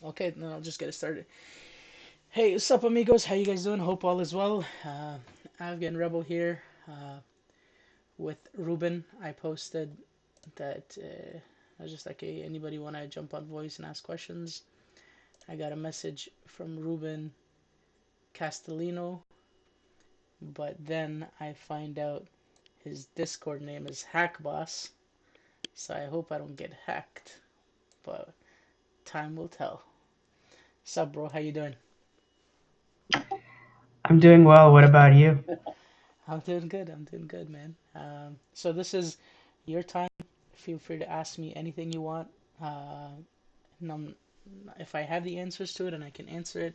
Okay, then I'll just get it started. Hey, what's up, amigos? How you guys doing? Hope all is well. Afghanrebel here with Ruben. I posted that I was just like, hey, anybody want to jump on voice and ask questions? I got a message from Ruben Castellino, but then I find out his Discord name is Hackboss, so I hope I don't get hacked, but time will tell. Sup, bro? How you doing? I'm doing well. What about you? I'm doing good. I'm doing good, man. So this is your time. Feel free to ask me anything you want. Uh, num if I have the answers to it and I can answer it,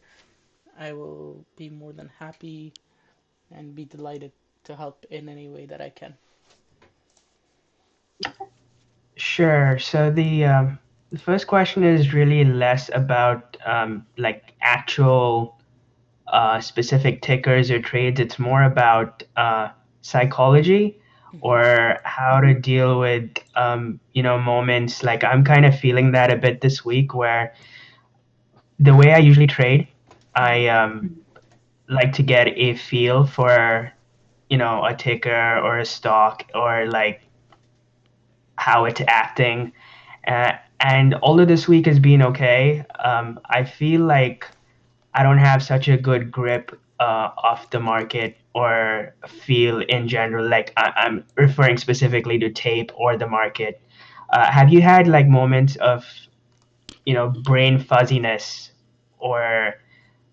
I will be more than happy and be delighted to help in any way that I can. Sure. So the first question is really less about like actual specific tickers or trades. It's more about psychology Hmm. or how to deal with moments. Like I'm kind of feeling that a bit this week, where the way I usually trade, Hmm. I like to get a feel for a ticker or a stock or like how it's acting. And although this week has been okay, I feel like I don't have such a good grip of the market or feel in general. Like I'm referring specifically to tape or the market. Have you had like moments of brain fuzziness or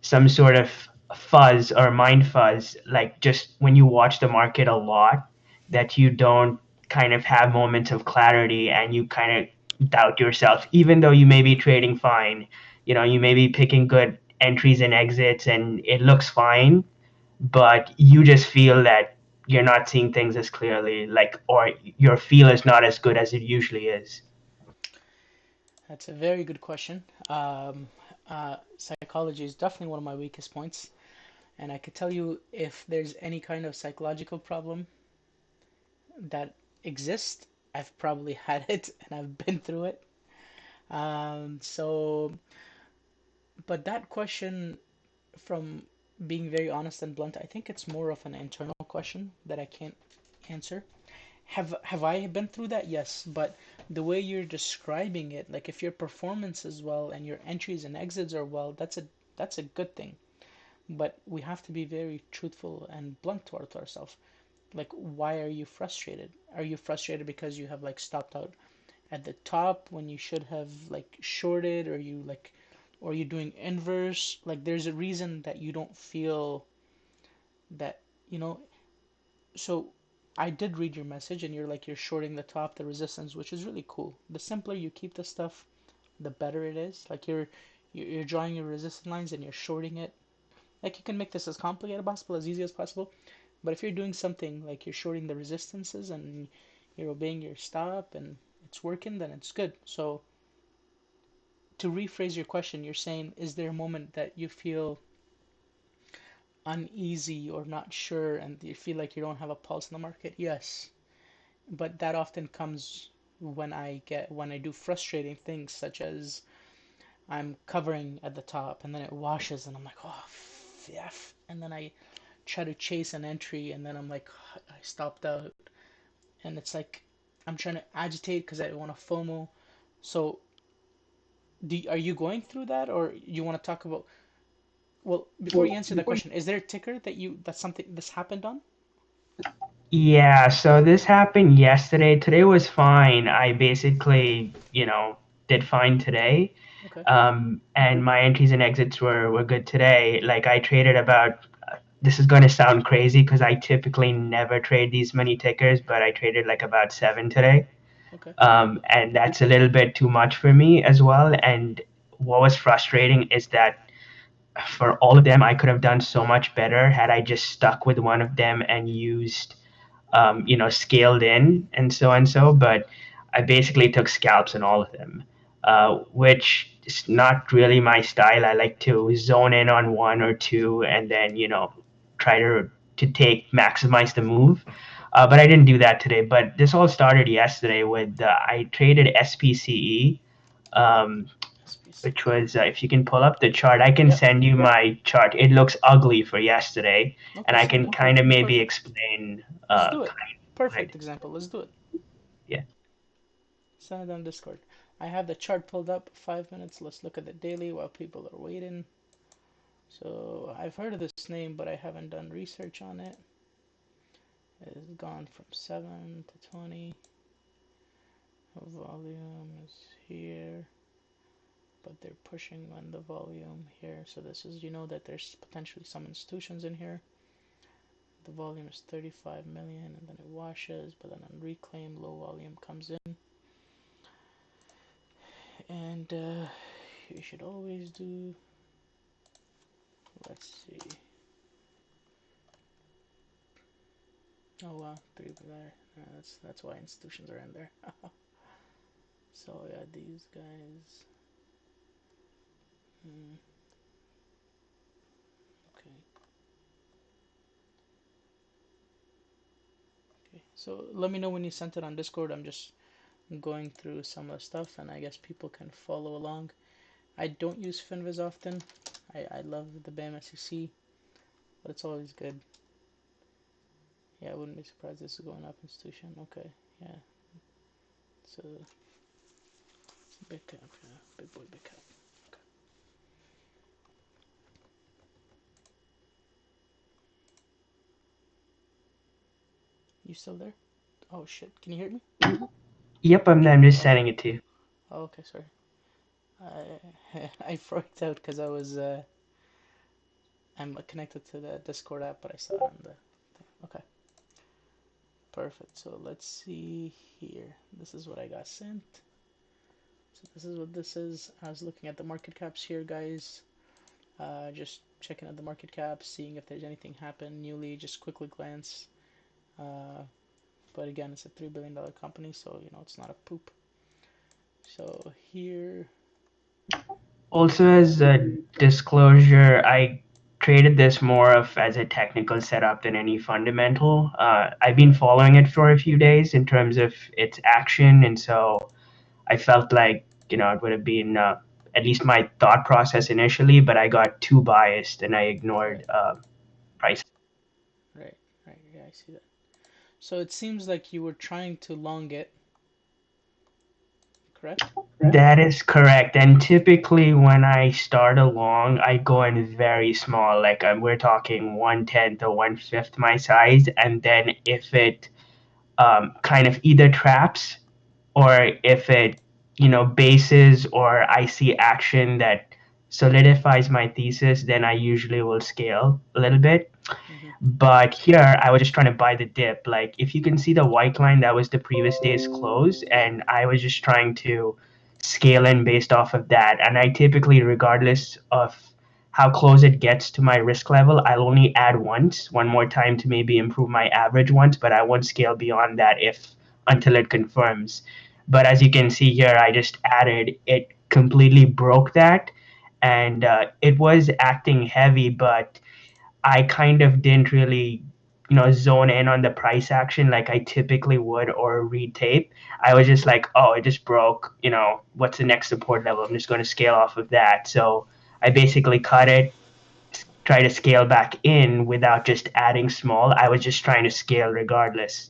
some sort of fuzz or mind fuzz, like just when you watch the market a lot, that you don't kind of have moments of clarity and you kind of doubt yourself, even though you may be trading fine, you may be picking good entries and exits and it looks fine, but you just feel that you're not seeing things as clearly, like, or your feel is not as good as it usually is. That's a very good question. Psychology is definitely one of my weakest points, and I could tell you if there's any kind of psychological problem that exists, I've probably had it and I've been through it. So, but that question, from being very honest and blunt, I think it's more of an internal question that I can't answer. Have I been through that? Yes, but the way you're describing it, like if your performance is well and your entries and exits are well, that's a good thing. But we have to be very truthful and blunt towards ourselves. Like, why are you frustrated? Are you frustrated because you have like stopped out at the top when you should have like shorted, or you like, or you doing inverse? Like, there's a reason that you don't feel that, you know. So I did read your message, and you're like, you're shorting the top, the resistance, which is really cool. The simpler you keep the stuff, the better it is. Like, you're drawing your resistance lines and you're shorting it. Like, you can make this as complicated as possible, as easy as possible. But if you're doing something like you're shorting the resistances and you're obeying your stop and it's working, then it's good. So to rephrase your question, you're saying, is there a moment that you feel uneasy or not sure and you feel like you don't have a pulse in the market? Yes. But that often comes when I do frustrating things, such as I'm covering at the top and then it washes and I'm like, oh, f, and then I try to chase an entry and then I'm like, I stopped out, and it's like I'm trying to agitate because I want to FOMO. So are you going through that, or you want to talk about? Well, before you answer that question, is there a ticker that's something this happened on? Yeah, so this happened yesterday. Today was fine. I basically, did fine today. Okay. And my entries and exits were good today. Like I traded about, this is going to sound crazy because I typically never trade these many tickers, but I traded like about seven today. Okay. And that's a little bit too much for me as well. And what was frustrating is that for all of them, I could have done so much better had I just stuck with one of them and used scaled in and so. But I basically took scalps in all of them, which is not really my style. I like to zone in on one or two and then, try to take maximize the move. But I didn't do that today. But this all started yesterday with I traded SPCE. Um, SPC. which was if you can pull up the chart, I can Yep. send you my chart. It looks ugly for yesterday, and Okay, I send can it. kind of maybe Perfect. explain. Let's do it. Kind Perfect example. Let's do it. yeah. Send it on Discord. I have the chart pulled up. 5 minutes. Let's look at the daily while people are waiting. So I've heard of this name, but I haven't done research on it. It's gone from 7 to 20. Volume is here, but they're pushing on the volume here. So this is, that there's potentially some institutions in here. The volume is 35 million, and then it washes, but then on reclaim, low volume comes in. And you should always do, let's see. Oh wow, 3 there. That's why institutions are in there. So yeah, these guys. Okay. Okay. So let me know when you sent it on Discord. I'm just going through some of the stuff, and I guess people can follow along. I don't use Finviz often. I love the BAM SEC, but it's always good. Yeah, I wouldn't be surprised this is going up institution. Okay, yeah. So it's a big cap, yeah. Big boy, big cap. Okay. You still there? Oh shit, can you hear me? Yep, I'm just Okay. sending it to you. Oh, okay, sorry. I freaked out because I'm connected to the Discord app, but I saw it on the thing. Okay, perfect. So let's see here. This is what I got sent. So this is what this is. I was looking at the market caps here, guys. Just checking out the market caps, seeing if there's anything happened newly. Just quickly glance. Uh, but again, it's a $3 billion company, so it's not a poop. So here, Also, as a disclosure, I created this more of as a technical setup than any fundamental. I've been following it for a few days in terms of its action, and so I felt like it would have been at least my thought process initially, but I got too biased and I ignored right, price. right, right. Yeah, I see that. So it seems like you were trying to long it, correct? That is correct. And typically, when I start along, I go in very small, like we're talking 1/10 or 1/5 my size. And then if it kind of either traps or if it bases or I see action that solidifies my thesis, then I usually will scale a little bit. Mm-hmm. But here I was just trying to buy the dip. Like if you can see the white line, that was the previous day's close, and I was just trying to scale in based off of that. And I typically, regardless of how close it gets to my risk level, I'll only add one more time to maybe improve my average once, but I won't scale beyond that if until it confirms. But as you can see here, I just added it completely broke that, and it was acting heavy, but I kind of didn't really, zone in on the price action like I typically would or read tape. I was just like, oh, it just broke. What's the next support level? I'm just going to scale off of that. So I basically cut it, try to scale back in without just adding small. I was just trying to scale regardless,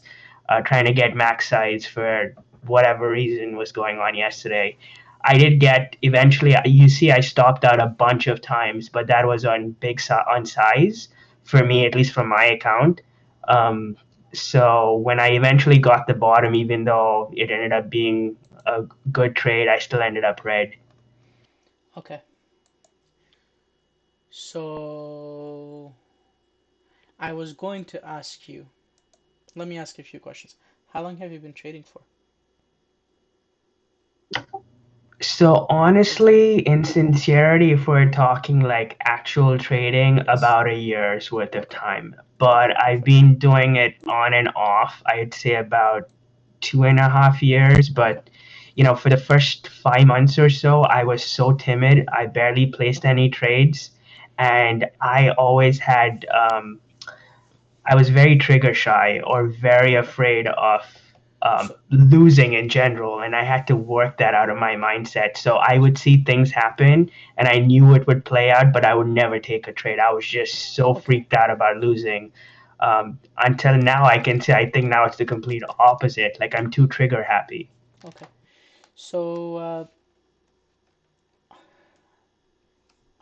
trying to get max size for whatever reason was going on yesterday. I did get eventually. You see, I stopped out a bunch of times, but that was on on size for me, at least from my account. Um, so when I eventually got the bottom, even though it ended up being a good trade, I still ended up red. Okay. So I was going to ask you. Let me ask you a few questions. How long have you been trading for? So honestly, in sincerity, if we're talking like actual trading, Yes. about a year's worth of Okay. time. Okay. But I've Perfect. been doing it on and off, I'd say about 2.5 years. Okay. But for the first 5 months or so, I was so timid. I barely placed Okay. any trades, and I was very trigger shy or very Okay. afraid of. So losing in general, and I had to work that out of my mindset. So I would see things happen, and I knew it would play out, but I would never take a trade. I was just so okay, freaked out about losing. Until now, I can say I think now it's the complete opposite. Like I'm too trigger happy. okay. So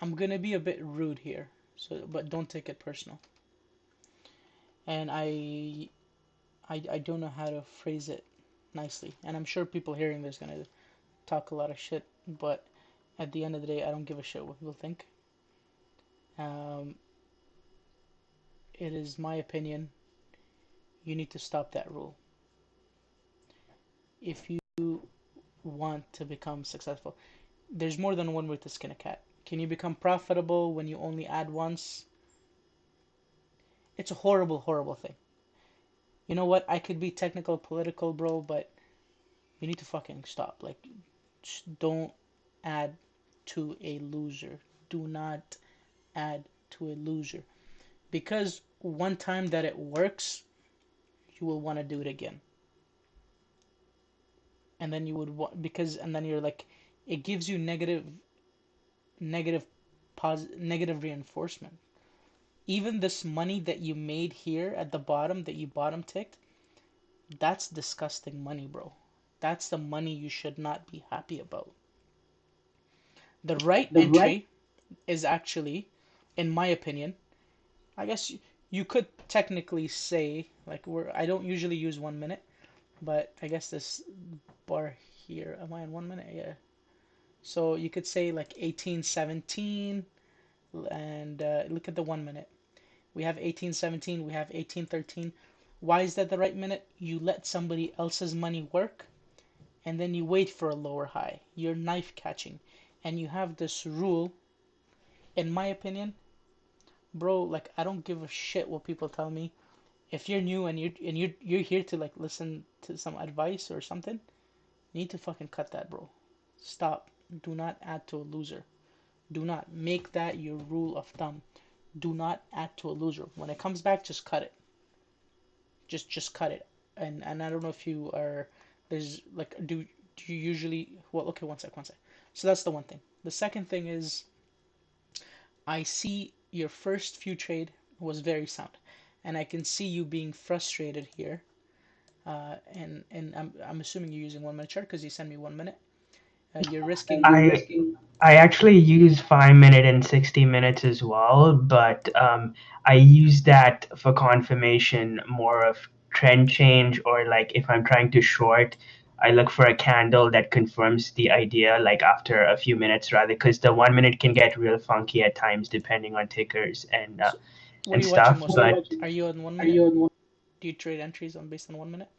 I'm gonna be a bit rude here. So, but don't take it personal. And I don't know how to phrase it nicely. And I'm sure people hearing this gonna talk a lot of shit. But at the end of the day, I don't give a shit what people think. Um, it is my opinion. You need to stop that rule. If you want to become successful, there's more than one way to skin a cat. Can you become profitable when you only add once? It's a horrible, horrible thing. You know what? I could be technical, political, bro, but you need to fucking stop. Like, just don't add to a loser. Do not add to a loser. Because one time that it works, you will want to do it again. And then you would want, because, and then you're like, it gives you negative, negative reinforcement. Even this money that you made here at the bottom, that you bottom ticked, that's disgusting money, bro. That's the money you should not be happy about. The right The right. entry is actually, in my opinion, I guess you could technically say, like, I don't usually use 1 minute, but I guess this bar here, am I in 1 minute? Yeah. So you could say like 1817, and look at the 1 minute. We have 1817, we have 1813. Why is that the right minute? You let somebody else's money work, and then you wait for a lower high. You're knife catching, and you have this rule. In my opinion, bro, like I don't give a shit what people tell me. If you're new and you're here to like listen to some advice or something, you need to fucking cut that, bro. Stop. Do not add to a loser. Do not make that your rule of thumb. Do not add to a loser. When it comes back, just cut it. Just cut it. And I don't know if you are there's like do you usually well okay one sec. So that's the one thing. The second thing is I see your first few trade was very sound, and I can see you being frustrated here. And I'm assuming you're using 1 minute chart because you send me 1 minute. You're risking. I I actually use 5 minute and 60 minutes as well, but I use that for confirmation more of trend change, or like if I'm trying to short, I look for a candle that confirms the idea like after a few minutes rather, because the 1 minute can get real funky at times depending on tickers So what are and you watching stuff. mostly? But Are you on 1 minute? Do you trade entries on based on 1 minute?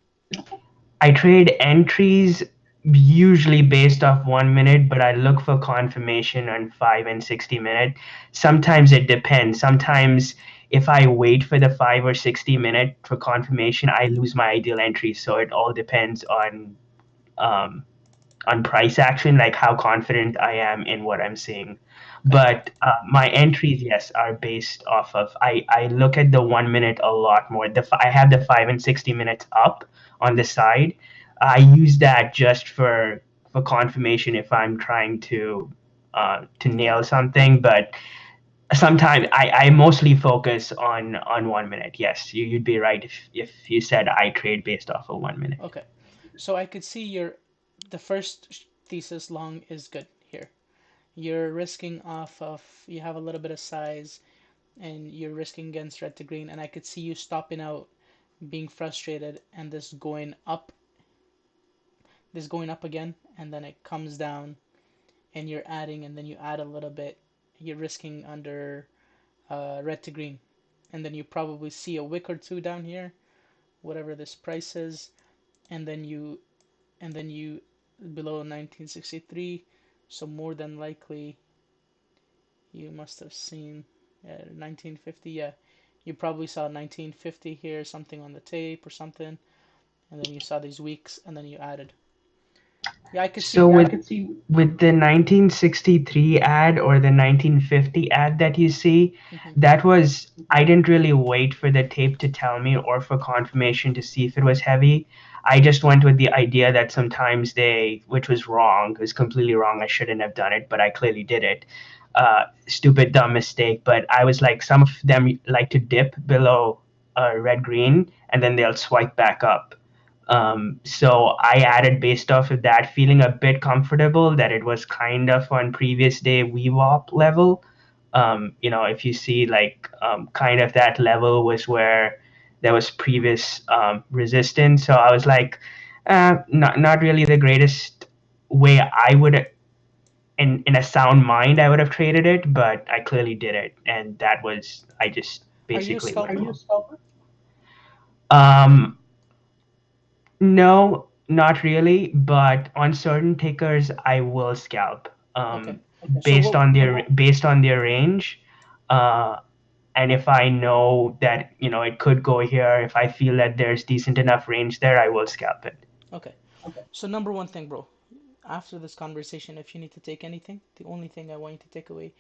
I trade entries usually based off 1 minute, but I look for confirmation on 5 and 60 minute. Sometimes it depends. Sometimes if I wait for the 5 or 60 minute for confirmation, I lose my ideal entry. So it all depends um, on price action, like how confident I am in what I'm seeing. Okay. But my entries, yes, are based off of. I look at the 1 minute a lot more. I have the 5 and 60 minutes up on the side. I use that just for confirmation if I'm trying to nail something. But sometimes I mostly focus on 1 minute. Yes, you'd be right if you said I trade based off of 1 minute. Okay. So I could see the first thesis long is good here. You're risking off of you have a little bit of size and you're risking against red to green, and I could see you stopping out, being frustrated, and this going up again, and then it comes down, and you're adding, and then you add a little bit. You're risking under red to green, and then you probably see a wick or two down here, whatever this price is, and then you below 1963. So more than likely, you must have seen 1950. Yeah, you probably saw 1950 here, something on the tape or something, and then you saw these weeks, and then you added. Yeah, I could So see. with the 1963 ad or the 1950 ad that you see, Mhm. that was I didn't really wait for the tape to tell me or for confirmation to see if it was heavy. I just went with the idea that sometimes which was wrong, it was completely wrong. I shouldn't have done it, but I clearly did it. Stupid, dumb mistake. But I was like, some of them like to dip below red green and then they'll swipe back up. So I added based off of that, feeling a bit comfortable that it was kind of on previous day VWAP level. If you see like kind of that level was where there was previous resistance. So I was like, not really the greatest way I would, in a sound mind, I would have traded it, but I clearly did it, and that was I just Are you a basically went. Are you scalper? a scalper? Um, No, not really, but on certain tickers, I will scalp Okay. So based on their range. Uh, and if I know that, it could go here, if I feel that there's decent enough range there, I will scalp it. okay. So number one thing, bro. After this conversation, if you need to take anything, the only thing I want you to take away,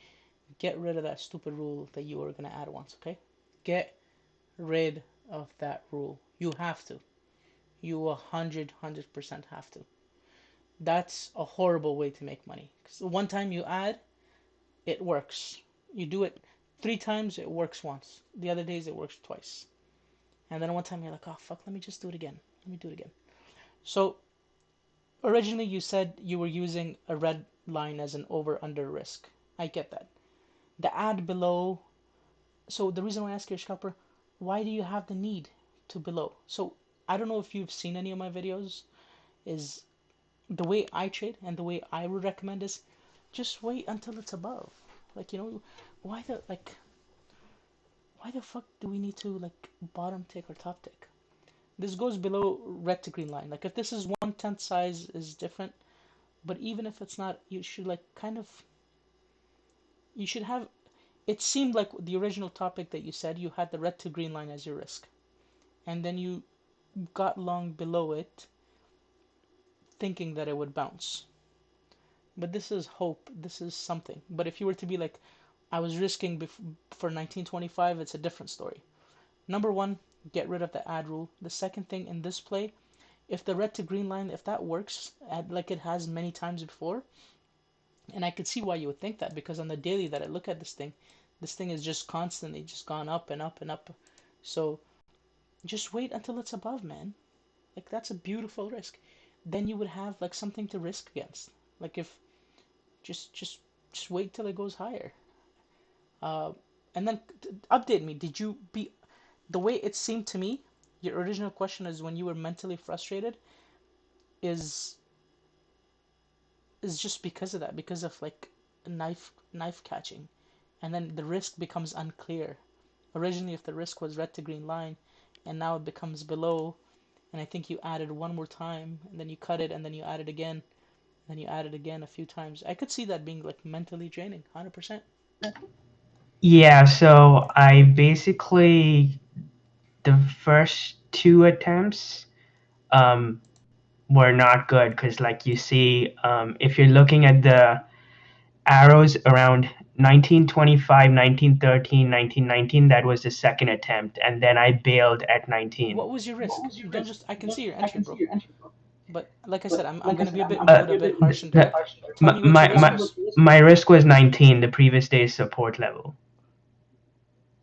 get rid of that stupid rule that you were gonna add once, okay? Get rid of that rule. You have to. You 100% have to. That's a horrible way to make money. 'Cause one time you add, it works. You do it 3 times, it works once. The other days it works twice. And then one time you're like, oh fuck, let me just do it again. Let me do it again. So originally you said you were using a red line as an over under risk. I get that. The add below. So the reason why I ask you, scalper, why do you have the need to below? So I don't know if you've seen any of my videos. Is the way I trade and the way I would recommend is just wait until it's above. Like, why the like why the fuck do we need to like bottom tick or top tick? This goes below red to green line. Like if this is 1/10 size is different, but even if it's not, you should like kind of you should have it seemed like the original topic that you said you had the red to green line as your risk. And then you got long below it thinking that it would bounce. But this is hope. This is something. But if you were to be like, I was risking for 1925, it's a different story. Number one, get rid of the add rule. The second thing in this play, if the red to green line, if that works like it has many times before, and I could see why you would think that because on the daily that I look at this thing is just constantly just gone up and up and up. So just wait until it's above, man. Like that's a beautiful risk. Then you would have like something to risk against. Like if just just just wait till it goes higher. Uh, and then update me. Did you be the way it seemed to me? Your original question is when you were mentally frustrated is just because of that, because of like knife catching, and then the risk becomes unclear. Originally, if the risk was red to green line, and now it becomes below, and I think you added one more time, and then you cut it, and then you add it again, and then you add it again a few times. I could see that being like mentally draining, 100%. Yeah, so I basically, the first two attempts um, were not good because, like you see, if you're looking at the arrows around 1925, 1913, 1919, that was the second attempt, and then I bailed at 19. What was your risk? Don't just. I can see your entry, bro. But like I said, I'm gonna be Uh, a bit harsh and the, direct. Tell me what your risk was. my risk was 19, the previous day's support level.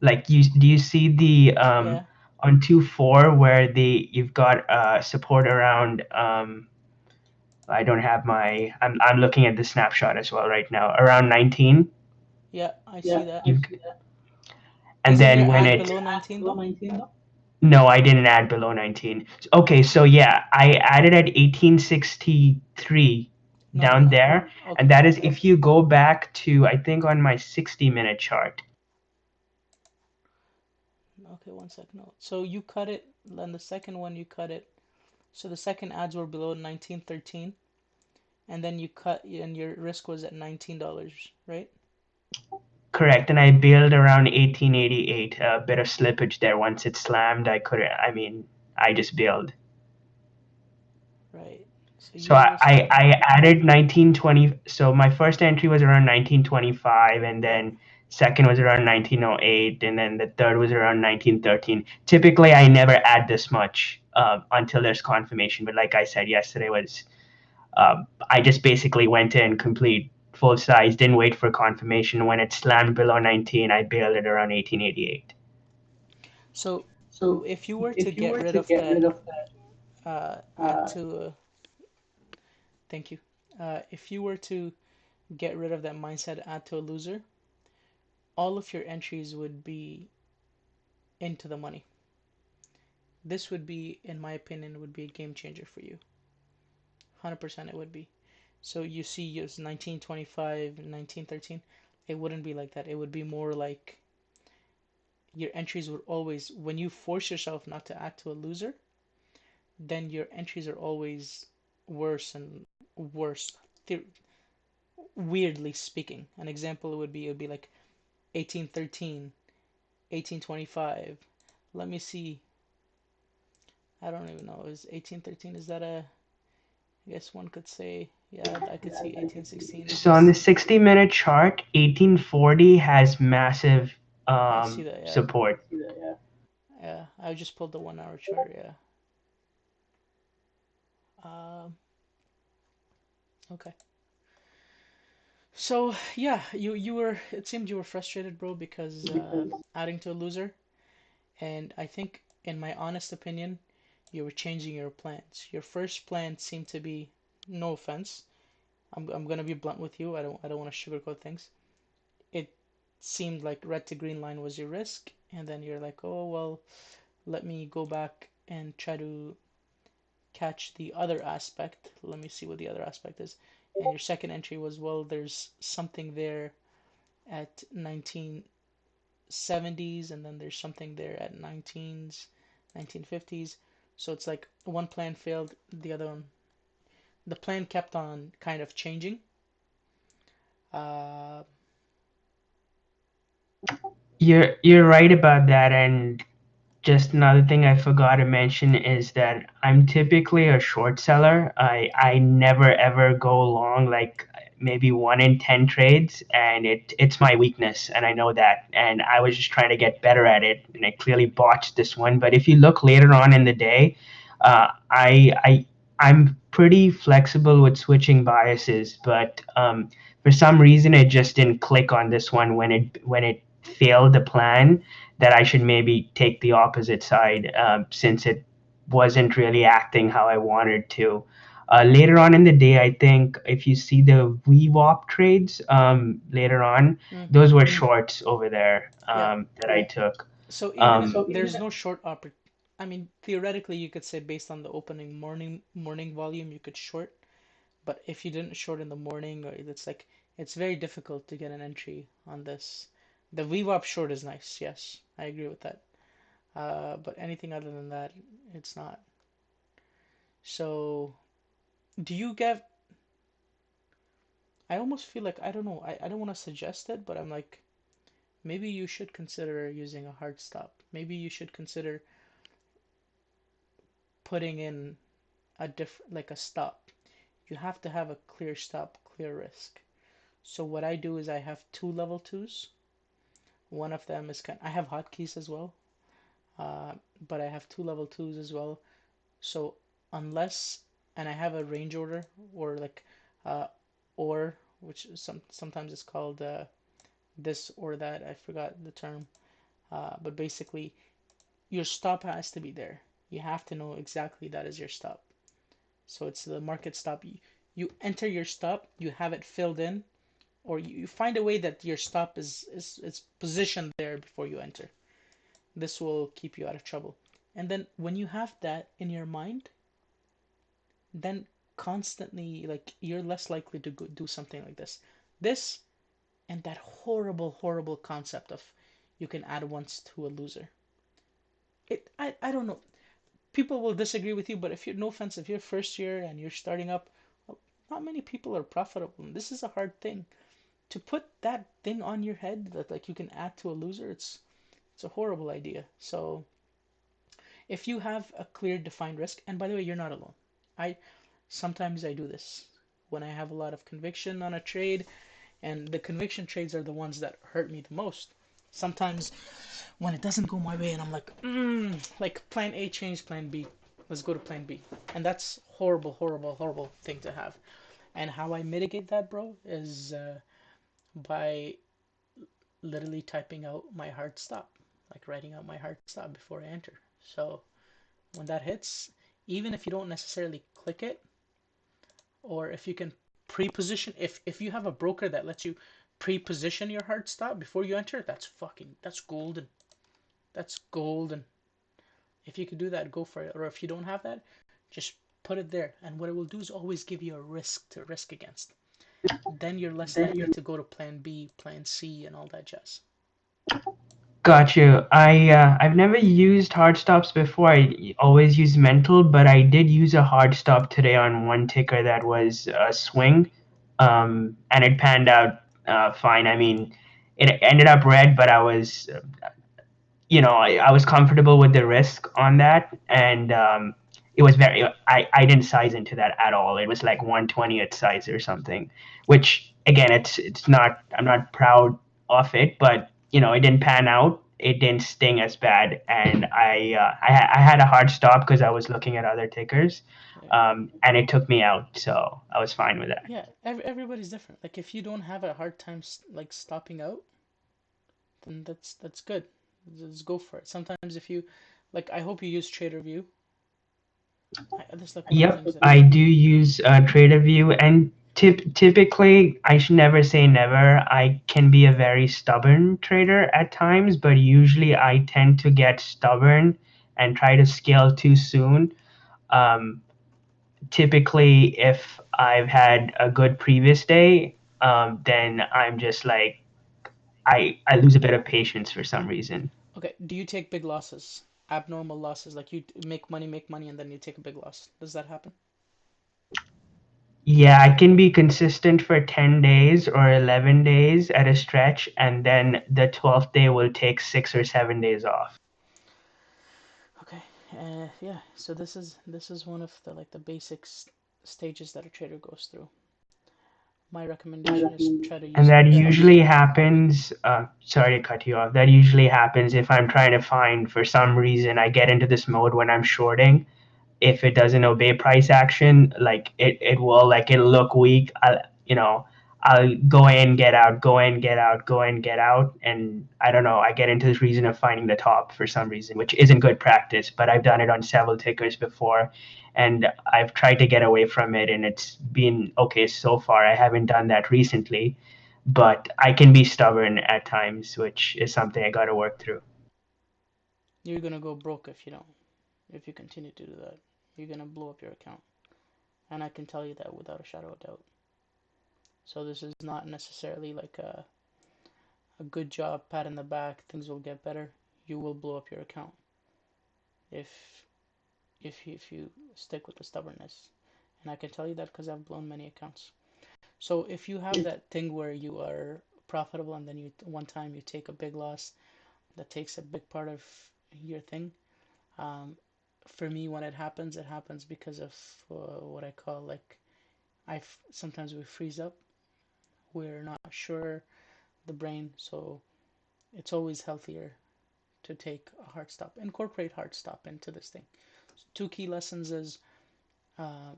Like do you see the Yeah, on 2-4 where you've got support around I don't have I'm looking at the snapshot as well right now around 19. yeah, I see that. You've, and Isn't your then when ad it below 19 though? no, I didn't add below 19. Okay, so yeah, I added at 1863 No, no, down no. there, and Okay, that is if you go back to I think on my 60-minute chart. okay, one sec. No, so you cut it. Then the second one you cut it. So the second ads were below 1913, and then you cut, and your risk was at $19, right? Correct, and I bailed around 1888. A bit of slippage there. Once it slammed, I couldn't. I mean, I just bailed. Right. So So your risk was I added 1920. So my first entry was around 1925, and yeah. then second was around 1908, and then the third was around 1913. Typically, I never add this much. until there's confirmation. But like I said yesterday, was I just basically went in complete full size, didn't wait for confirmation. When it slammed below 19, I bailed it around 1888. So So if you were to if you get were rid to of get that rid of that, add to thank you. If you were to get rid of that mindset, add to a loser, all of your entries would be into the money. This would be, in my opinion, would be a game changer for you. 100% it would be. So you see, yes, 1925, 1913, it wouldn't be like that. It would be more like your entries would always, when you force yourself not to add to a loser, then your entries are always worse and worse. Weirdly speaking, an example would be, it would be like 1813, 1825. Let me see. I don't even know. Is 1813, is that a, I guess one could say, yeah, I could see 1816. so on the 60-minute chart, 1840 has massive I see that, yeah. support. Yeah, I just pulled the 1 hour chart, yeah. Um, okay. So, yeah, you were, it seemed you were frustrated, bro, because adding to a loser, and I think, in my honest opinion, you were changing your plans. Your first plan seemed to be, no offense, I'm gonna be blunt with you. I don't want to sugarcoat things. It seemed like red to green line was your risk, and then you're like, oh well, let me go back and try to catch the other aspect. Let me see what the other aspect is. And your second entry was, well, there's something there at 1970s, and then there's something there at 1950s. So it's like one plan failed, the other one, the plan kept on kind of changing. Uh, You're right about that, and just another thing I forgot to mention is that I'm typically a short seller. I never ever go long, like maybe 1 in 10 trades, and it's my weakness, and I know that. And I was just trying to get better at it, and I clearly botched this one. But if you look later on in the day, I'm pretty flexible with switching biases, but for some reason it just didn't click on this one when it failed the plan that I should maybe take the opposite side since it wasn't really acting how I wanted to. Later on in the day, I think if you see the VWAP trades later on, mm, those were shorts over there yeah. that I took. So even if Um, there's no short oppor I mean, theoretically, you could say based on the opening morning volume, you could short. But if you didn't short in the morning, or it's like it's very difficult to get an entry on this. The VWAP short is nice, yes, I agree with that. But anything other than that, it's not. So, do you get? I almost feel like, I don't know. I don't want to suggest it, but I'm like, maybe you should consider using a hard stop. Maybe you should consider putting in a like a stop. You have to have a clear stop, clear risk. So what I do is I have two level twos. One of them is I have hotkeys as well, uh, but I have two level twos as well. So unless, and I have a range order, or like uh, or which sometimes it's called this or that. I forgot the term, but basically your stop has to be there. You have to know exactly that is your stop. So it's the market stop. You enter your stop, you have it filled in, or you find a way that your stop is positioned there before you enter. This will keep you out of trouble. And then when you have that in your mind, then constantly, like, you're less likely to go do something like this. This and that horrible concept of you can add once to a loser. I don't know. People will disagree with you, but if you're, no offense, if you're first year and you're starting up, well, not many people are profitable. This is a hard thing. To put that thing on your head that like you can add to a loser, it's a horrible idea. So if you have a clear defined risk, and by the way, you're not alone. I sometimes I do this when I have a lot of conviction on a trade, and the conviction trades are the ones that hurt me the most. Sometimes when it doesn't go my way and I'm like, like plan A changed plan B. Let's go to plan B. And that's horrible, horrible, horrible thing to have. And how I mitigate that, bro, is by literally typing out my hard stop, like writing out my hard stop before I enter. So when that hits, even if you don't necessarily click it, or if you can pre-position, if you have a broker that lets you pre-position your hard stop before you enter, that's golden. That's golden. If you could do that, go for it. Or if you don't have that, just put it there. And what it will do is always give you a risk to risk against. Then you're less likely to go to plan B, plan C, and all that jazz. Got you. I've never used hard stops before. I always use mental, but I did use a hard stop today on one ticker that was a swing, and it panned out fine. I mean, it ended up red, but I was comfortable with the risk on that, and it was very. I didn't size into that at all. It was like 1/20th size or something, which again, it's not. I'm not proud of it, but it didn't pan out. It didn't sting as bad, and I had a hard stop because I was looking at other tickers, Yeah, and it took me out, so I was fine with that. yeah. Everybody's different. Like if you don't have a hard time like stopping out, then that's good. Just go for it. Sometimes if you like, I hope you use TraderView. That's like one of the Yep, things that I do use TraderView, and typically, I should never say never. I can be a very stubborn trader at times, but usually I tend to get stubborn and try to scale too soon. Um, Typically, if I've had a good previous day, then I'm just like I lose a bit of patience for some reason. Okay, do you take big losses? Abnormal losses, like you make money, and then you take a big loss. Does that happen? Yeah, I can be consistent for 10 days or 11 days at a stretch, and then the 12th day will take 6 or 7 days off. Okay, yeah. So this is one of the like the basics stages that a trader goes through. My recommendation is try to And use a that big hard usually stop. happens, sorry to cut you off, that usually happens if I'm trying to find, for some reason, I get into this mode when I'm shorting. If it doesn't obey price action, like it will like it'll look weak. I'll go in, get out, go in, get out, go in, get out, and I don't know. I get into this reason of finding the top for some reason, which isn't good practice. But I've done it on several tickers before, and I've tried to get away from it, and it's been okay so far. I haven't done that recently, but I can be stubborn at times, which is something I got to work through. You're gonna go broke if you don't. If you continue to do that, you're gonna blow up your account, and I can tell you that without a shadow of doubt. So this is not necessarily like a good job, pat in the back, things will get better. You will blow up your account if if you stick with the stubbornness. And I can tell you that because I've blown many accounts. So if you have that thing where you are profitable and then you one time you take a big loss that takes a big part of your thing. Um, for me, when it happens because of what I call like sometimes we freeze up. We're not sure the brain, so it's always healthier to take a hard stop. Incorporate hard stop into this thing. So two key lessons is uh,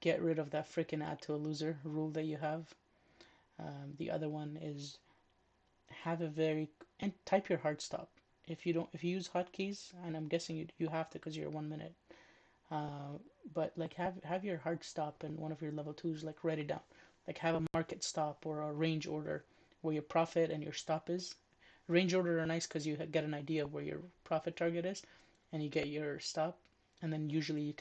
get rid of that freaking add to a loser rule that you have. The other one is have a very and type your hard stop. If you use hotkeys, and I'm guessing you have to because you're 1 minute. Uh, but like have your hard stop in one of your level twos, like write it down. Like have a market stop or a range order where your profit and your stop is. Range order are nice because you get an idea of where your profit target is, and you get your stop, and then usually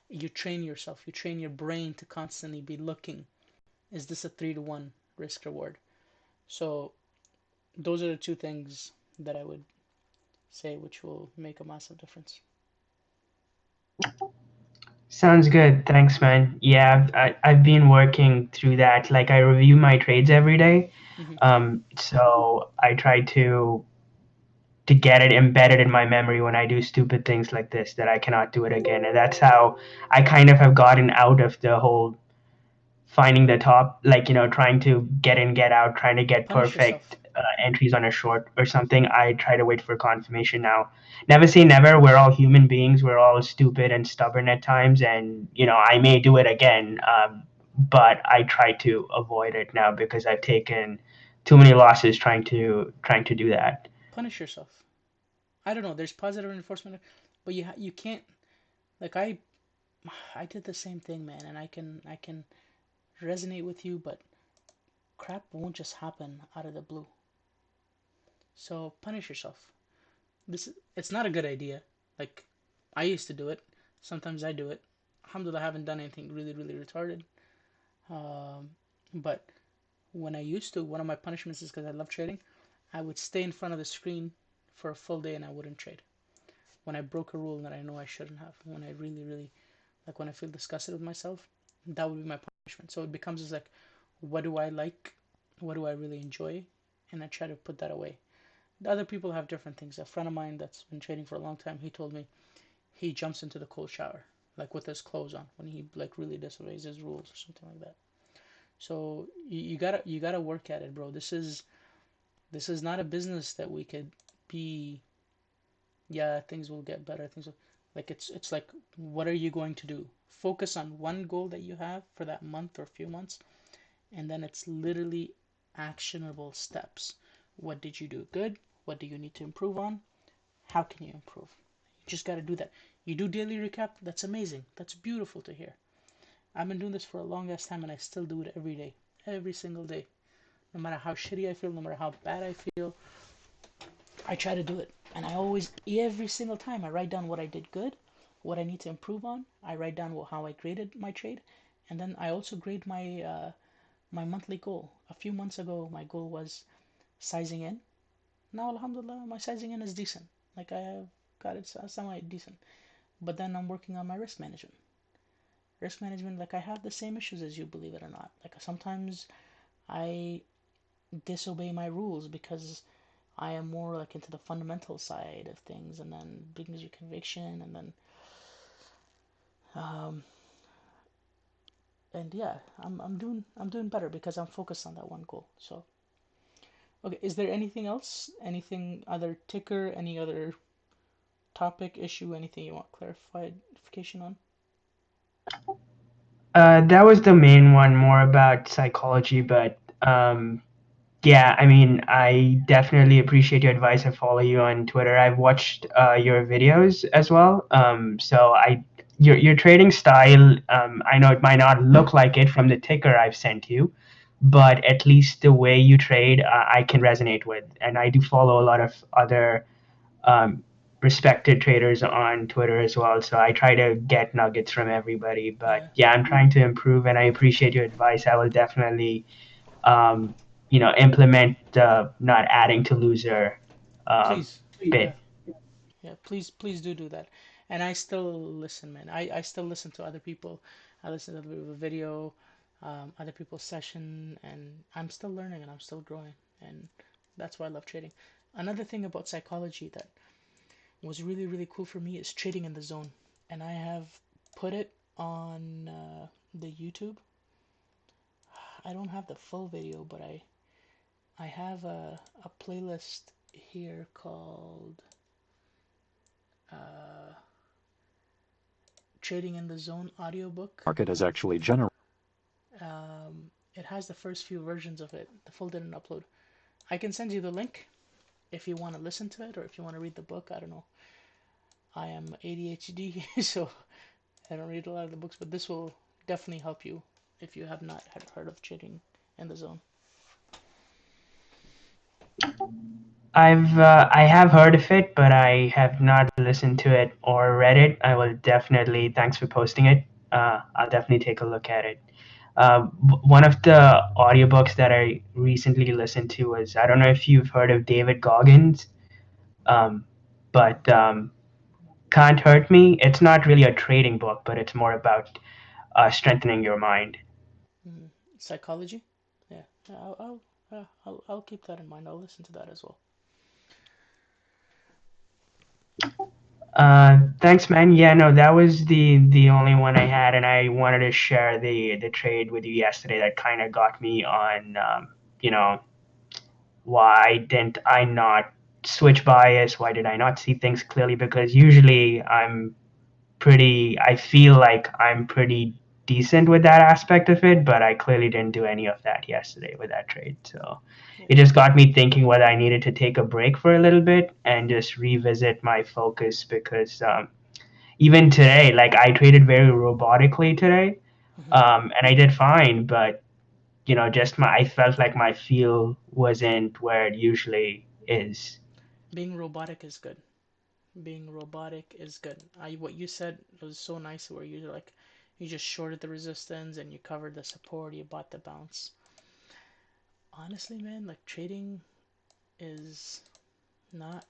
you train yourself, you train your brain to constantly be looking. Is this a 3-to-1 risk reward? So those are the two things that I would say which will make a massive difference. Sounds good. Thanks, man. Yeah, I've been working through that. Like I review my trades every day. Hmm. So I try to get it embedded in my memory when I do stupid things like this that I cannot do it again. And that's how I kind of have gotten out of the whole finding the top, like trying to get in, get out, trying to get Punish perfect. yourself. entries on a short or something, I try to wait for confirmation. Now, never say never. We're all human beings. We're all stupid and stubborn at times, and I may do it again. But I try to avoid it now because I've taken too many losses trying to do that. Punish yourself. I don't know. There's positive reinforcement, but you can't. Like I did the same thing, man, and I can resonate with you, but crap won't just happen out of the blue. So punish yourself. It's not a good idea. Like I used to do it. Sometimes I do it. Alhamdulillah, I haven't done anything really really retarded. Um, but when I used to, one of my punishments is because I love trading. I would stay in front of the screen for a full day and I wouldn't trade. When I broke a rule that I know I shouldn't have, when I really really like when I feel disgusted with myself, that would be my punishment. So it becomes just like, what do I like? What do I really enjoy? And I try to put that away. The other people have different things. A friend of mine that's been trading for a long time, he told me he jumps into the cold shower, like with his clothes on, when he like really disobeys his rules or something like that. So you gotta work at it, bro. This is not a business that we could be. Yeah, things will get better. Things will, like it's like, what are you going to do? Focus on one goal that you have for that month or few months, and then it's literally actionable steps. What did you do good? What do you need to improve on? How can you improve? You just got to do that. You do daily recap. That's amazing. That's beautiful to hear. I've been doing this for a long ass time and I still do it every day. Every single day. No matter how shitty I feel, no matter how bad I feel, I try to do it. And I always, every single time, I write down what I did good, what I need to improve on. I write down how I graded my trade. And then I also grade my monthly goal. A few months ago, my goal was sizing in. Now, alhamdulillah, my sizing in is decent. Like I have got it semi decent. But then I'm working on my risk management. Risk management, like I have the same issues as you, believe it or not. Like sometimes I disobey my rules because I am more like into the fundamental side of things, and then brings you conviction, and then um, and yeah, I'm doing better because I'm focused on that one goal. So okay, is there anything else? Anything other ticker? Any other topic, issue? Anything you want clarification on? That was the main one, more about psychology, but yeah, I mean, I definitely appreciate your advice. I follow you on Twitter. I've watched your videos as well. So your trading style, I know it might not look like it from the ticker I've sent you, but at least the way you trade, I can resonate with. And I do follow a lot of other um, respected traders on Twitter as well. So I try to get nuggets from everybody. But Yeah, yeah, I'm trying to improve, and I appreciate your advice. I will definitely um, implement the not adding to loser um, please. Yeah, bit. yeah. Please do that. And I still listen, man. I still listen to other people. I listen to other people's video, other people's session, and I'm still learning and I'm still growing. And that's why I love trading. Another thing about psychology that was really really cool for me is trading in the zone, and I have put it on the YouTube. I don't have the full video, but I have a playlist here called uh, Trading in the Zone audiobook. Market has actually generated. It has the first few versions of it. The full didn't upload. I can send you the link if you want to listen to it or if you want to read the book. I don't know. I am ADHD, so I don't read a lot of the books, but this will definitely help you if you have not had heard of Trading in the Zone. I have heard of it, but I have not listened to it or read it. I will definitely. Thanks for posting it. I'll definitely take a look at it. One of the audiobooks that I recently listened to was, I don't know if you've heard of David Goggins, um, but Can't Hurt Me. It's not really a trading book, but it's more about strengthening your mind. Mm, psychology? Yeah, I'll keep that in mind. I'll listen to that as well. Thanks, man. Yeah, no, that was the only one I had, and I wanted to share the trade with you yesterday that kind of got me on, you know, why didn't I not switch bias? Why did I not see things clearly? Because usually I feel like I'm pretty decent with that aspect of it, but I clearly didn't do any of that yesterday with that trade. So Yeah. it just got me thinking whether I needed to take a break for a little bit and just revisit my focus because even today, like I traded very robotically today, Hmm. and I did fine, but just I felt like my feel wasn't where it usually is. Being robotic is good. Being robotic is good. What you said was so nice, where you just shorted the resistance and you covered the support, you bought the bounce. Honestly, man, like trading is not.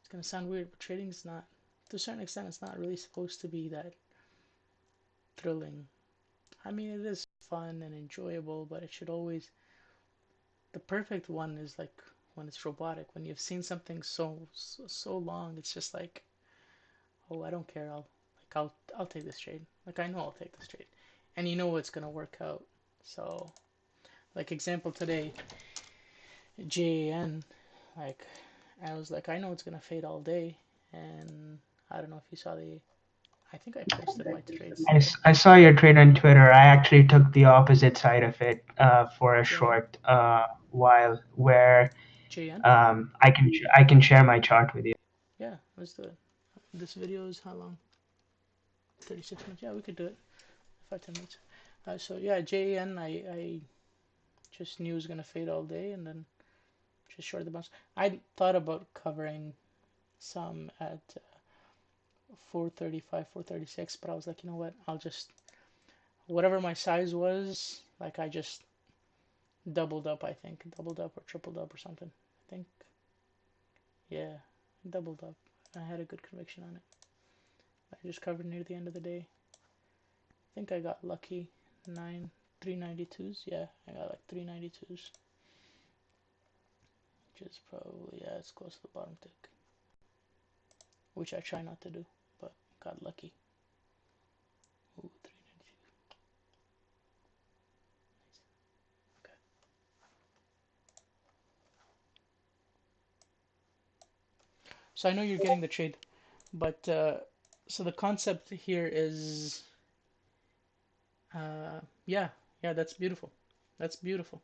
It's gonna sound weird, but trading is not. To a certain extent, it's not really supposed to be that thrilling. I mean, it is fun and enjoyable, but it should always. The perfect one is like when it's robotic. When you've seen something so long, it's just like, oh, I don't care. I'll take this trade. Like I know I'll take this trade, and you know it's gonna work out. So, like example today, JAN, like I was like, I know it's gonna fade all day, and I don't know if you saw the. I think I posted my trades today. I saw your trade on Twitter. I actually took the opposite side of it for a JAN, short while, where JN. I can share my chart with you. Yeah, let's do it. This video is how long? 36 minutes. Yeah, we could do it. 5 10 minutes. So yeah, JN. I just knew it was gonna fade all day, and then just short the bounce. I thought about covering some at 435, 436, but I was like, you know what? I'll just whatever my size was, like I just doubled up. I think doubled up or tripled up or something. I think yeah, doubled up. I had a good conviction on it. I just covered near the end of the day. I think I got lucky. 392s. Yeah, I got like 392s, which is probably yeah, it's close to the bottom tick, which I try not to do, but got lucky. Ooh, 392. Okay. So I know you're getting the trade, but so the concept here is, yeah, yeah, that's beautiful. That's beautiful,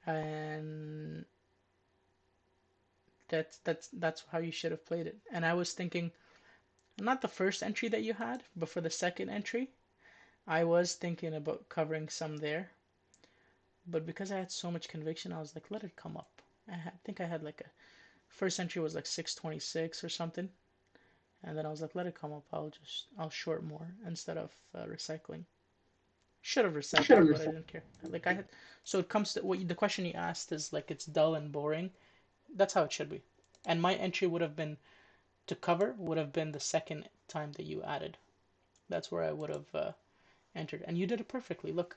and that's how you should have played it. And I was thinking, not the first entry that you had, but for the second entry, I was thinking about covering some there, but because I had so much conviction, I was like, let it come up. Think I had like a first entry was like 626 or something, and then I was like, let it come up. I'll short more instead of recycling. Should have recycled, but I didn't care. Like I had, so it comes to the question you asked is like it's dull and boring. That's how it should be. And my entry would have been to cover would have been the second time that you added. That's where I would have entered, and you did it perfectly. Look,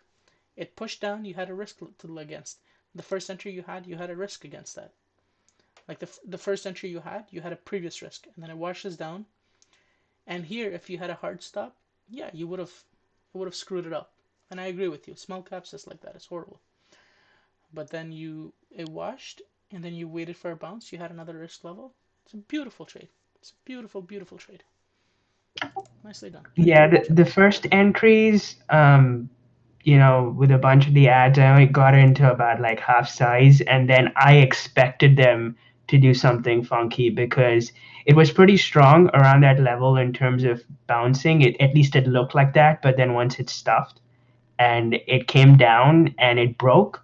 it pushed down. You had a risk to against. The first entry you had a risk against that. Like the first entry you had a previous risk, and then it washes down. And here, if you had a hard stop, yeah, you would have screwed it up. And I agree with you. Small caps just like that. It's horrible. But then it washed, and then you waited for a bounce. You had another risk level. It's a beautiful trade. It's a beautiful, beautiful trade. Nicely done. Yeah, Good job. the first entries, with a bunch of the ads, I only got into about like half size, and then I expected them to do something funky because it was pretty strong around that level in terms of bouncing. At least it looked like that, but then once it stuffed and it came down and it broke,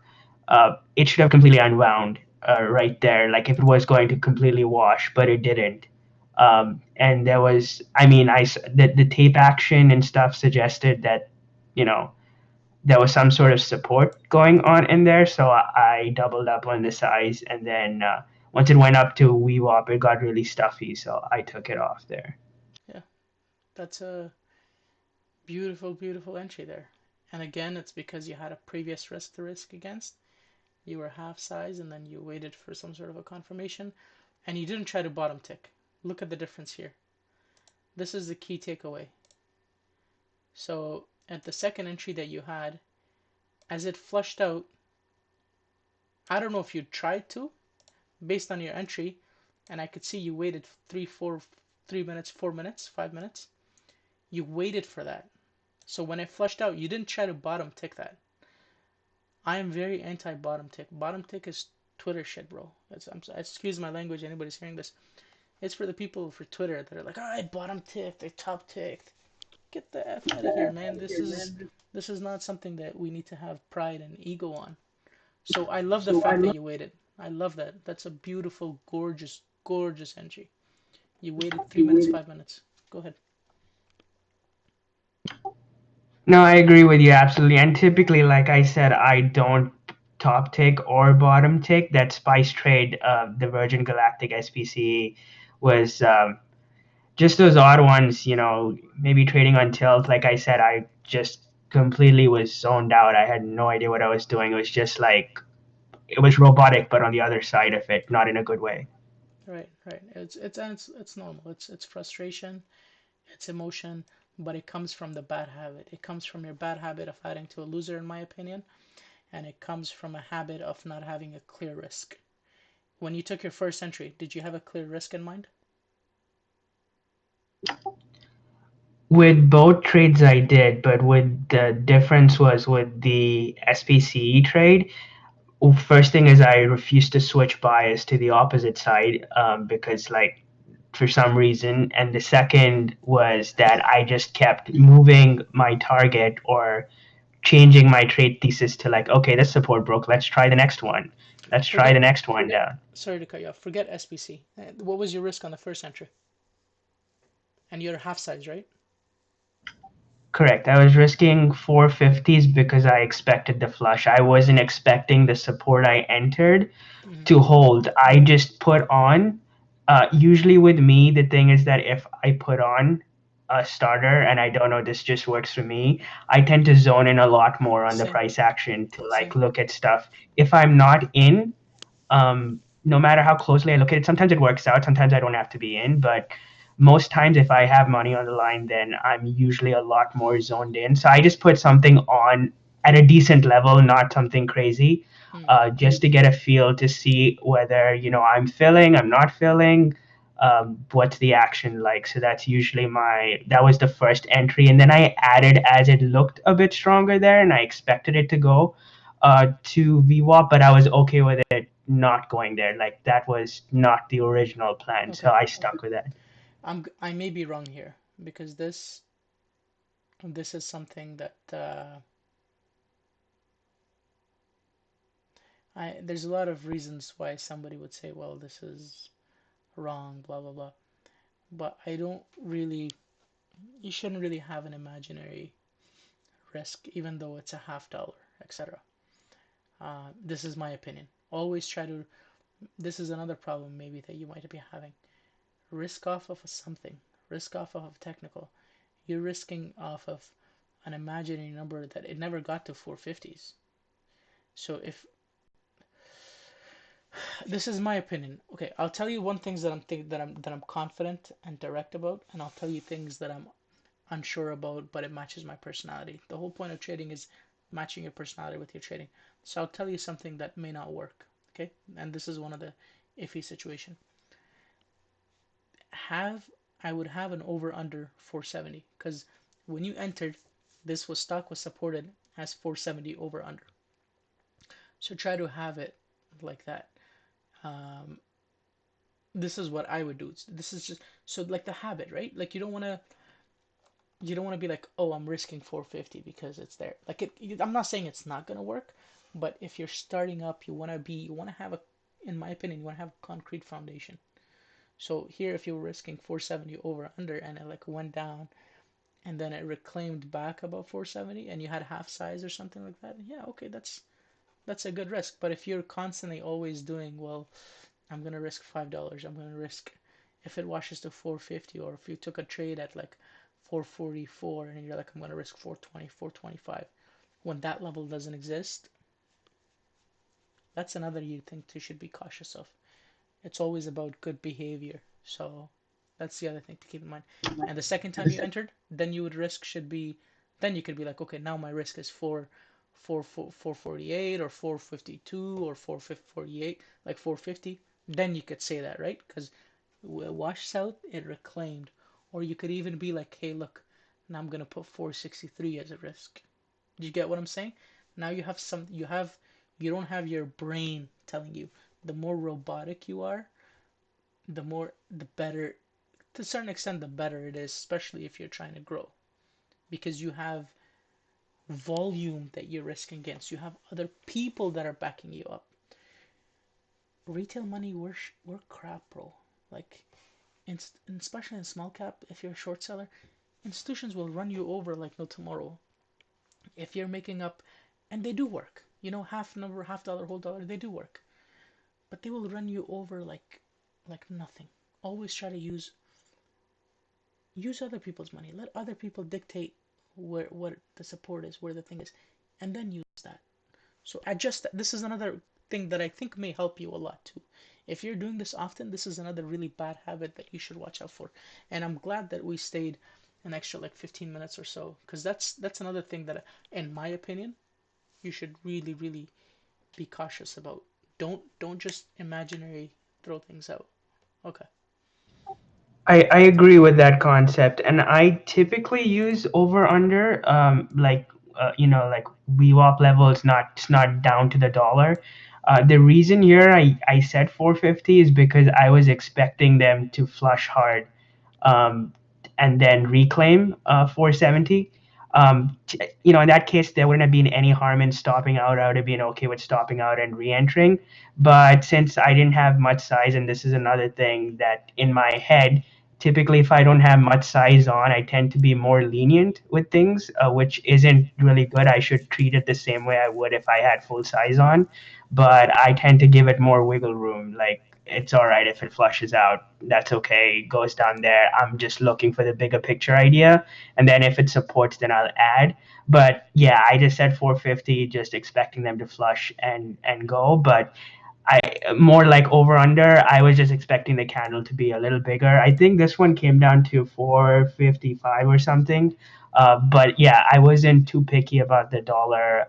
it should have completely unwound right there, like if it was going to completely wash, but it didn't. And there was, I mean, the tape action and stuff suggested that, you know, there was some sort of support going on in there. So I doubled up on the size, and then once it went up to VWAP, it got really stuffy, so I took it off there. Yeah, that's a beautiful, beautiful entry there. And again, it's because you had a previous risk to risk against. You were half size, and then you waited for some sort of a confirmation, and you didn't try to bottom tick. Look at the difference here. This is the key takeaway. So at the second entry that you had, as it flushed out, I don't know if you tried to, based on your entry, and I could see you waited 3 minutes, 4 minutes, 5 minutes. You waited for that. So when it flushed out, you didn't try to bottom tick that. I am very anti bottom tick. Bottom tick is Twitter shit, bro. Excuse my language. Anybody's hearing this? It's for the people for Twitter that are like, I bottom ticked, I top ticked. Get the f out of here, man. This is not something that we need to have pride and ego on. So I love the fact that you waited. I love that. That's a beautiful, gorgeous, gorgeous entry. You waited 3 minutes, 5 minutes. Go ahead. No, I agree with you absolutely. And typically, like I said, I don't top tick or bottom tick. That Spice trade, the Virgin Galactic SPCE, was just those odd ones, maybe trading on tilt. Like I said, I just completely was zoned out. I had no idea what I was doing. It was just like, it was robotic, but on the other side of it, not in a good way. Right, right. It's normal. It's frustration, it's emotion, but it comes from the bad habit. It comes from your bad habit of adding to a loser, in my opinion, and it comes from a habit of not having a clear risk. When you took your first entry, did you have a clear risk in mind? With both trades, I did, but with the difference was with the SPCE trade. First thing is I refused to switch bias to the opposite side because, like, for some reason. And the second was that I just kept moving my target or changing my trade thesis to, like, okay, this support broke. Let's try the next one. Let's try Forget, the next one down. sorry to cut you off. Forget SPC. What was your risk on the first entry? And you're half size, right? Correct. I was risking 450s because I expected the flush. I wasn't expecting the support I entered Mm-hmm. to hold. I just put on. Usually with me, the thing is that if I put on a starter, and I don't know, this just works for me, I tend to zone in a lot more on the Same, price action to like same. look at stuff. If I'm not in, no matter how closely I look at it, sometimes it works out. Sometimes I don't have to be in, but most times if I have money on the line, then I'm usually a lot more zoned in. So I just put something on at a decent level, not something crazy, Mm. just to get a feel to see whether I'm filling, I'm not filling, what's the action like. So that's usually that was the first entry, and then I added as it looked a bit stronger there, and I expected it to go to VWAP, but I was okay with it not going there. Like that was not the original plan, so Okay. I stuck with that. I may be wrong here because this is something that there's a lot of reasons why somebody would say, well, this is wrong, blah blah blah. But I don't really. You shouldn't really have an imaginary risk, even though it's a half dollar, etc. This is my opinion. Always try to. This is another problem maybe that you might be having. Risk off of something. Risk off of technical. You're risking off of an imaginary number that it never got to 450s. So if this is my opinion, okay, I'll tell you one things that I'm confident and direct about, and I'll tell you things that I'm unsure about, but it matches my personality. The whole point of trading is matching your personality with your trading. So I'll tell you something that may not work, okay? And this is one of the iffy situation. Have I would have an over under 470 because when you entered, this was stock was supported as 470 over under. So try to have it like that. Um, this is what I would do. This is just so like the habit, right? Like you don't want to be like, oh, I'm risking 450 because it's there. Like I'm not saying it's not gonna work, but if you're starting up, you want to have in my opinion, you want to have a concrete foundation. So here, if you were risking 470 over under and it like went down and then it reclaimed back about 470 and you had half size or something like that, yeah, okay, that's a good risk. But if you're constantly always doing, well, I'm gonna risk $5, I'm gonna risk if it washes to 450, or if you took a trade at like 444 and you're like, I'm gonna risk 420, 425, when that level doesn't exist, that's another you think you should be cautious of. It's always about good behavior. So that's the other thing to keep in mind. And the second time you entered, then you would risk should be, then you could be like, okay, now my risk is 448 or 452 or 448, like 450, then you could say that, right? Because wash south, it reclaimed. Or you could even be like, hey, look, now I'm gonna put 463 as a risk. Do you get what I'm saying? Now you don't have your brain telling you. The more robotic you are, the better, to a certain extent, the better it is, especially if you're trying to grow, because you have volume that you're risking against. You have other people that are backing you up. Retail money, we're crap, bro. Like, especially in small cap, if you're a short seller, institutions will run you over like no tomorrow. If you're making up, and they do work, half number, half dollar, whole dollar, they do work, but they will run you over like nothing. Always try to use other people's money. Let other people dictate where what the support is, where the thing is, and then use that. So adjust that. This is another thing that I think may help you a lot too. If you're doing this often, this is another really bad habit that you should watch out for. And I'm glad that we stayed an extra like 15 minutes or so, because that's another thing that, in my opinion, you should really, really be cautious about. Don't just imaginary throw things out. Okay. I agree with that concept, and I typically use over under, like VWAP levels, not down to the dollar. The reason here I said 450 is because I was expecting them to flush hard, um, and then reclaim 470. In that case, there wouldn't have been any harm in stopping out. I would have been okay with stopping out and re-entering. But since I didn't have much size, and this is another thing that in my head, typically if I don't have much size on, I tend to be more lenient with things, which isn't really good. I should treat it the same way I would if I had full size on, but I tend to give it more wiggle room. Like, it's all right if it flushes out. That's okay. It goes down there. I'm just looking for the bigger picture idea. And then if it supports, then I'll add. But yeah, I just said 450, just expecting them to flush and go. But I more like over under. I was just expecting the candle to be a little bigger. I think this one came down to 455 or something. But yeah, I wasn't too picky about the dollar.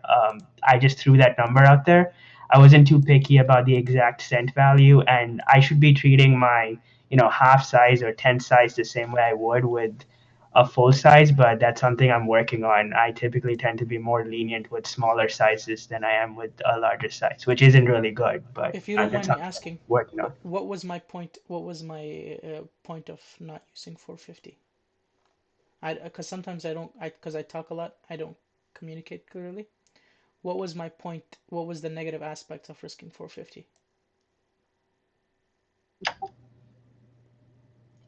I just threw that number out there. I wasn't too picky about the exact cent value, and I should be treating my half size or 10 size the same way I would with a full size, but that's something I'm working on. I typically tend to be more lenient with smaller sizes than I am with a larger size, which isn't really good, but If you don't that's mind me something I'm asking, working on. what was my point? What was my point of not using 450? I Because sometimes I don't, because I talk a lot, I don't communicate clearly. What was my point? What was the negative aspect of risking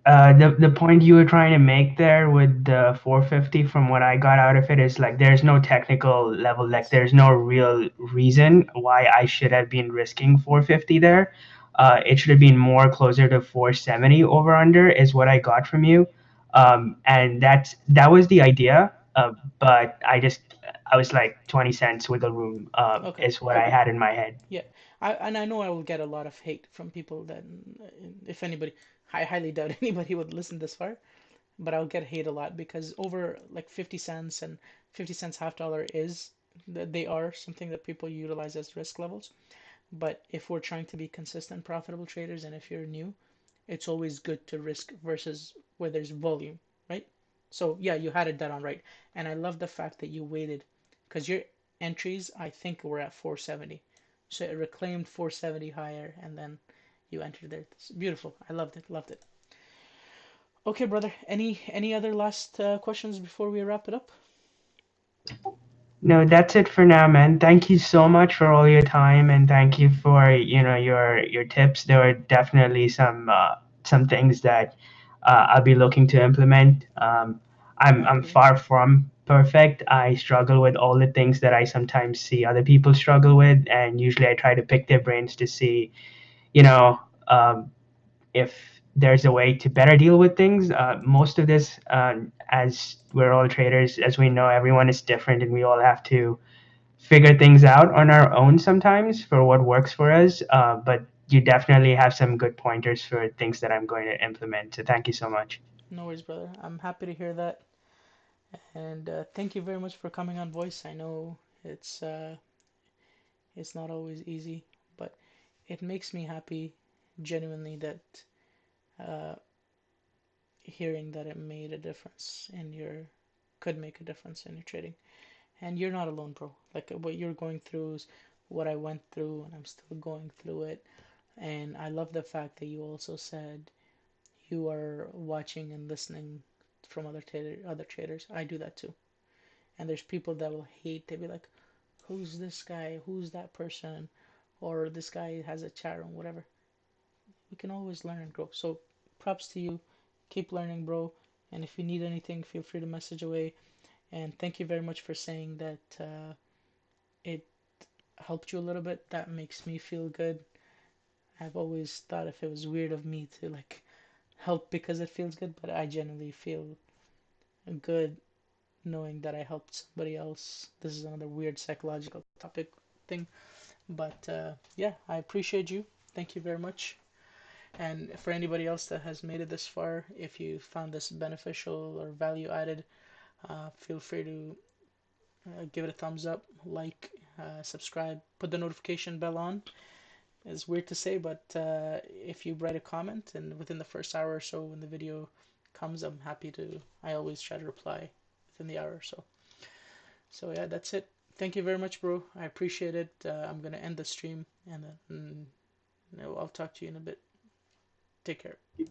The point you were trying to make there with the 450, from what I got out of it, is like there's no technical level, like Yes. there's no real reason why I should have been risking 450 there. It should have been more closer to 470 over under is what I got from you, and that was the idea. But I was like 20 cents wiggle room Okay. is what I had in my head. Yeah. I know I will get a lot of hate from people that, if anybody, I highly doubt anybody would listen this far, but I'll get hate a lot because over like 50 cents and 50 cents half dollar is they are something that people utilize as risk levels. But if we're trying to be consistent, profitable traders, and if you're new, it's always good to risk versus where there's volume, right? So yeah, you had it dead on right. And I love the fact that you waited because your entries, I think, were at 470. So it reclaimed 470 higher and then you entered there. It's beautiful. I loved it. Loved it. Okay, brother. Any other last questions before we wrap it up? No, that's it for now, man. Thank you so much for all your time, and thank you for your tips. There were definitely some things that I'll be looking to implement. I'm Happy. far from perfect. I struggle with all the things that I sometimes see other people struggle with, and usually I try to pick their brains to see, you know, um, if there's a way to better deal with things. Most of this, as we're all traders, as we know, everyone is different, and we all have to figure things out on our own sometimes for what works for us. But you definitely have some good pointers for things that I'm going to implement. So thank you so much. No worries, brother. I'm happy to hear that. And thank you very much for coming on voice. I know It's uh, it's not always easy, but it makes me happy genuinely that uh, hearing that it made a difference in your could make a difference in your trading. And you're not alone, bro. Like what you're going through is what I went through, and I'm still going through it. And I love the fact that you also said you are watching and listening from other traders. I do that too. And there's people that will hate. They'll be like, "Who's this guy? Who's that person?" Or this guy has a chat room, whatever. We can always learn and grow. So props to you. Keep learning, bro. And if you need anything, feel free to message away. And thank you very much for saying that it helped you a little bit. That makes me feel good. I've always thought if it was weird of me to like help because it feels good, but I genuinely feel good knowing that I helped somebody else. This is another weird psychological topic thing, but yeah, I appreciate you. Thank you very much. And for anybody else that has made it this far, if you found this beneficial or value added, feel free to give it a thumbs up, like, subscribe, put the notification bell on. It's weird to say, but if you write a comment and within the first hour or so when the video comes, I'm happy to. I always try to reply within the hour or so. So yeah, that's it. Thank you very much, bro. I appreciate it. I'm gonna end the stream and then I'll talk to you in a bit. Take care.